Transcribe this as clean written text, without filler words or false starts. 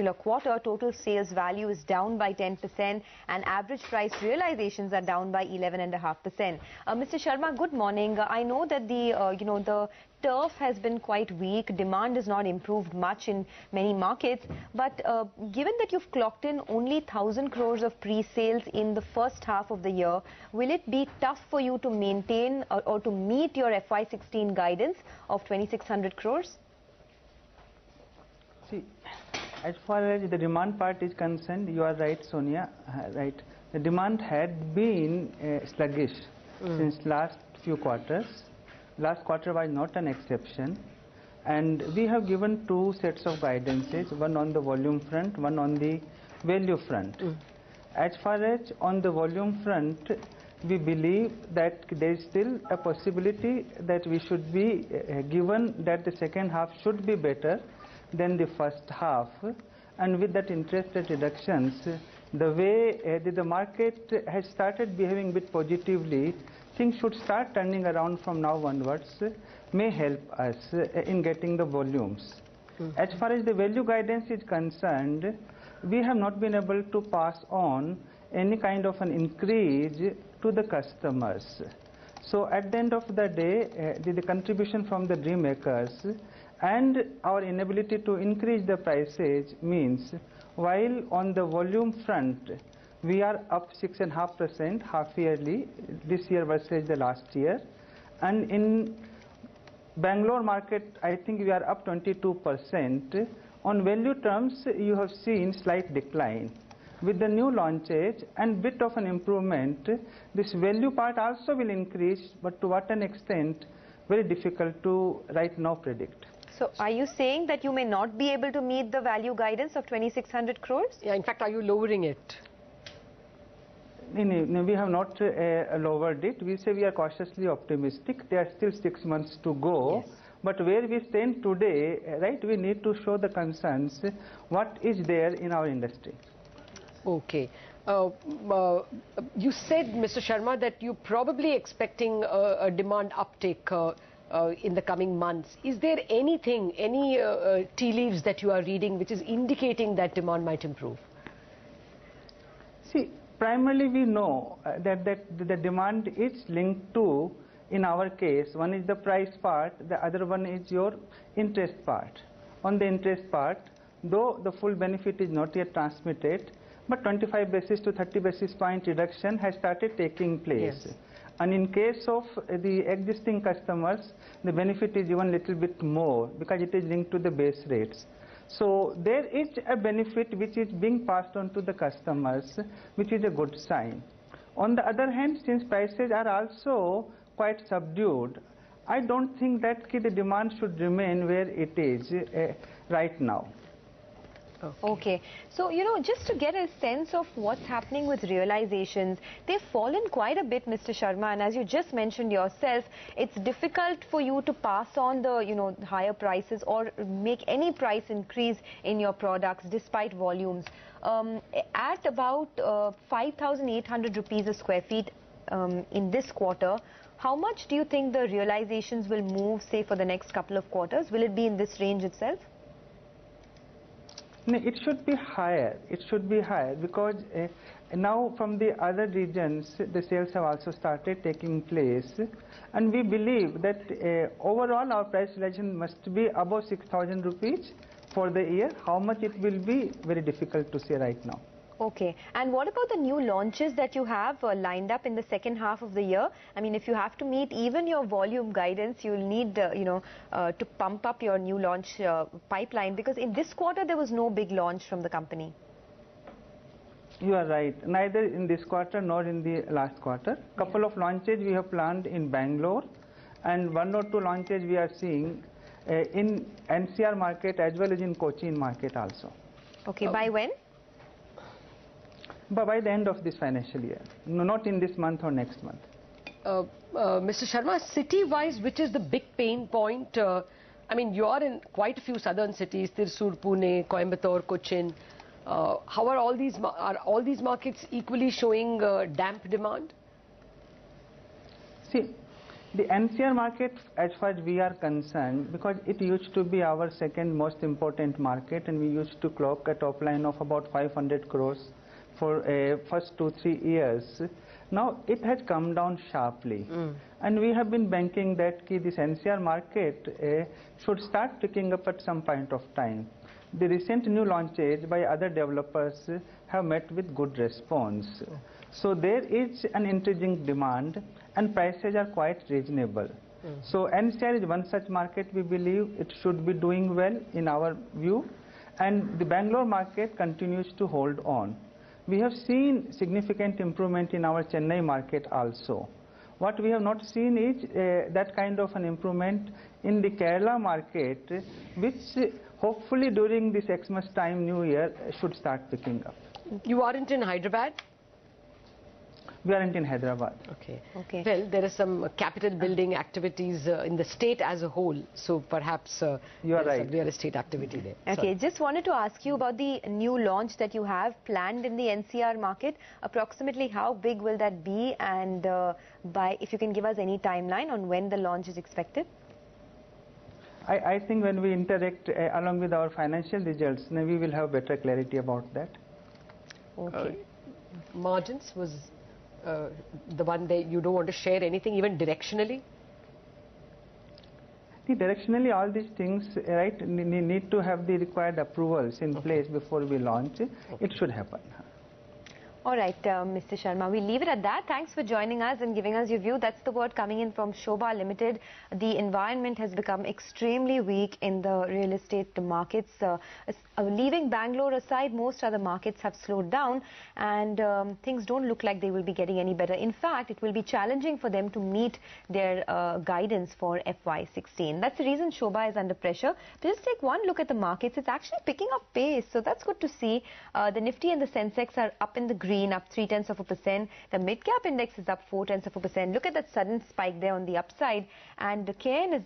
particular quarter. Total sales value is down by 10% and average price realizations are down by 11.5%. Mr. Sharma, good morning. I know that the turf has been quite weak. Demand has not improved much in many markets. But given that you've clocked in only 1,000 crores of pre-sales in the first half of the year, will it be tough for you to maintain or to meet your FY16 guidance of 2,600 crores? See, as far as the demand part is concerned, you are right, Sonia. Right. The demand had been sluggish since last few quarters. Last quarter was not an exception, and we have given two sets of guidances, one on the volume front, one on the value front. As far as on the volume front, we believe that there is still a possibility that we should be given that the second half should be better than the first half, and with that interest rate reductions, the way the market has started behaving a bit positively, things should start turning around from now onwards, may help us in getting the volumes. As far as the value guidance is concerned, we have not been able to pass on any kind of an increase to the customers. So at the end of the day, the contribution from the dream makers and our inability to increase the prices means, while on the volume front we are up 6.5% half yearly this year versus the last year, and in Bangalore market I think we are up 22%. On value terms you have seen slight decline. With the new launches and bit of an improvement, this value part also will increase, but to what an extent, very difficult to right now predict. So are you saying that you may not be able to meet the value guidance of 2,600 crores? Yeah, in fact, are you lowering it? No, we have not lowered it. We say we are cautiously optimistic. There are still 6 months to go. Yes. But where we stand today, right, we need to show the concerns, what is there in our industry. Okay. You said, Mr. Sharma, that you're probably expecting a demand uptake in the coming months. Is there anything, any tea leaves that you are reading which is indicating that demand might improve? See, primarily we know that the demand is linked to, in our case, one is the price part, the other one is your interest part. On the interest part, though the full benefit is not yet transmitted, but 25 basis to 30 basis point reduction has started taking place. Yes. And in case of the existing customers, the benefit is even a little bit more because it is linked to the base rates. So there is a benefit which is being passed on to the customers, which is a good sign. On the other hand, since prices are also quite subdued, I don't think that the demand should remain where it is right now. Okay. So, just to get a sense of what's happening with realizations, they've fallen quite a bit, Mr. Sharma, and as you just mentioned yourself, it's difficult for you to pass on the, higher prices or make any price increase in your products despite volumes. At about 5,800 rupees a square feet in this quarter, how much do you think the realizations will move, say, for the next couple of quarters? Will it be in this range itself? No, it should be higher. It should be higher because now from the other regions the sales have also started taking place, and we believe that overall our price realization must be above 6,000 rupees for the year. How much it will be, very difficult to say right now. Okay. And what about the new launches that you have lined up in the second half of the year? I mean, if you have to meet even your volume guidance, you'll need, to pump up your new launch pipeline, because in this quarter there was no big launch from the company. You are right. Neither in this quarter nor in the last quarter. Couple of launches we have planned in Bangalore, and 1 or 2 launches we are seeing in NCR market as well as in Cochin market also. Okay. By when? But by the end of this financial year, no, not in this month or next month. Mr. Sharma, city-wise, which is the big pain point? I mean, you are in quite a few southern cities, Thrissur, Pune, Coimbatore, Cochin. How are all these markets equally showing damp demand? See, The NCR market, as far as we are concerned, because it used to be our second most important market, and we used to clock a top line of about 500 crores for first 2-3 years. Now it has come down sharply, and we have been banking that this NCR market should start picking up at some point of time. The recent new launches by other developers have met with good response. So there is an increasing demand, and prices are quite reasonable. So NCR is one such market. We believe it should be doing well in our view, and the Bangalore market continues to hold on. We have seen significant improvement in our Chennai market also. What we have not seen is that kind of an improvement in the Kerala market, which hopefully during this Xmas time, New Year, should start picking up. You aren't in Hyderabad? We aren't in Hyderabad. Okay. Well, there are some capital building activities in the state as a whole, so perhaps you are right. Some real estate activity there. Okay, Sorry. just wanted to ask you about the new launch that you have planned in the NCR market. Approximately how big will that be, and if you can give us any timeline on when the launch is expected? I think when we interact along with our financial results, then we will have better clarity about that. Okay. Margins was the one that you don't want to share anything, even directionally? Directionally, all these things, right, need to have the required approvals in place before we launch. It should happen. All right, Mr. Sharma, we'll leave it at that. Thanks for joining us and giving us your view. That's the word coming in from Sobha Limited. The environment has become extremely weak in the real estate markets. Leaving Bangalore aside, most other markets have slowed down, and things don't look like they will be getting any better. In fact, it will be challenging for them to meet their guidance for FY16. That's the reason Sobha is under pressure. Just take one look at the markets. It's actually picking up pace, so that's good to see. The Nifty and the Sensex are up in the green, up 0.3%. The mid-cap index is up 0.4%. Look at that sudden spike there on the upside, and the KN is